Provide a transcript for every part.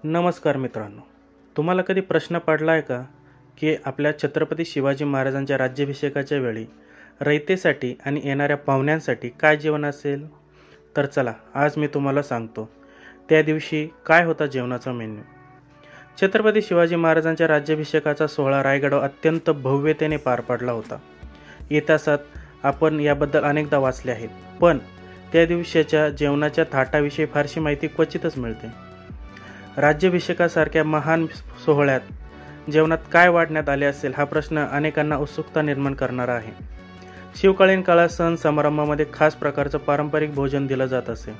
नमस्कार मित्रांनो, तुम्हाला कधी प्रश्न पडला आहे का की आपल्या छत्रपती शिवाजी महाराजांच्या राज्याभिषेकाच्या वेळी रयतेसाठी आणि येणाऱ्या पाहुण्यांसाठी काय जेवण असेल? तर चला आज मी तुम्हाला सांगतो त्या दिवशी काय होता जेवणाचा मेन्यू. छत्रपती शिवाजी महाराजांच्या राज्याभिषेकाचा सोहळा रायगडावर अत्यंत भव्यतेने पार पडला होता. इतिहासात आपण याबद्दल अनेकदा वाचले आहेत, पण त्या दिवशीच्या जेवणाच्या थाटाविषयी फारशी माहिती क्वचितच मिळते. राज्याभिषेकासारख्या महान सोहळ्यात जेवणात काय वाढण्यात आले असेल हा प्रश्न अनेकांना उत्सुकता निर्माण करणारा आहे. शिवकालीन काळात सण समारंभामध्ये खास प्रकारचं पारंपरिक भोजन दिलं जात असे.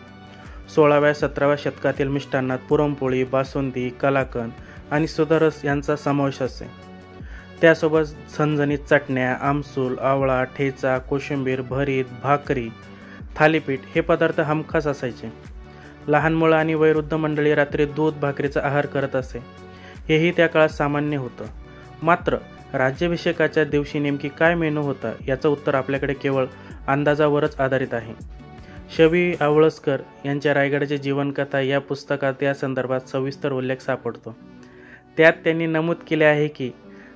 16व्या-17व्या शतकातील मिष्टान्नात पुरणपोळी, बासुंदी, कलाकंद आणि सुधारस यांचा समावेश असे. त्यासोबत झणझणीत चटण्या, आमसूल, आवळा, ठेचा, कोशिंबीर, भरीत, भाकरी, थालीपीठ हे पदार्थ हमखास असायचे. लहान मुलं आणि वयोवृद्ध मंडळी रात्री दूध भाकरीचा आहार करत असे. हेही त्या काळात सामान्य होतं. मात्र राज्याभिषेकाच्या दिवशी नेमकी काय मेनू होता याचं उत्तर आपल्याकडे केवळ अंदाजावरच आधारित आहे. शवी आवळसकर यांच्या रायगडाची जीवनकथा या पुस्तकात या संदर्भात सविस्तर उल्लेख सापडतो. त्यात त्यांनी नमूद केले आहे की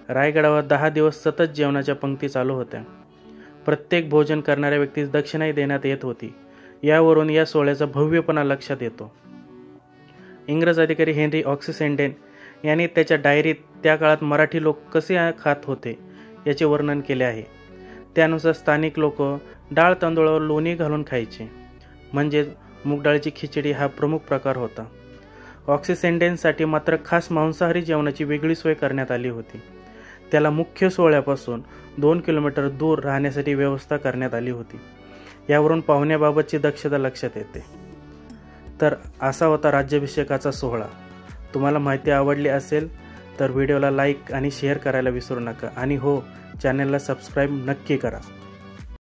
रायगडावर 10 दिवस सतत जेवणाच्या पंक्ती चालू होत्या. प्रत्येक भोजन करणाऱ्या व्यक्तीस दक्षिणाही देण्यात येत होती. यावरून या सोहळ्याचा भव्यपणा लक्षात येतो. इंग्रज अधिकारी हेनरी ऑक्सिसेंडेन यांनी त्याच्या डायरीत त्या काळात मराठी लोक कसे खात होते याचे वर्णन केले आहे. त्यानुसार स्थानिक लोक डाळ तांदूळावर लोणी घालून खायचे, म्हणजेच मूगडाळीची खिचडी हा प्रमुख प्रकार होता. ऑक्सिसेंडेनसाठी मात्र खास मांसाहारी जेवणाची वेगळी सोय करण्यात आली होती. त्याला मुख्य सोहळ्यापासून 2 किलोमीटर दूर राहण्यासाठी व्यवस्था करण्यात आली होती. यावरून पाहुण्याबाबतची दक्षता लक्षात येते. तर असा होता राज्याभिषेकाचा सोहळा. तुम्हाला माहिती आवडली असेल तर व्हिडिओला लाईक आणि शेअर करायला विसरू नका. आणि हो, चॅनलला सबस्क्राईब नक्की करा.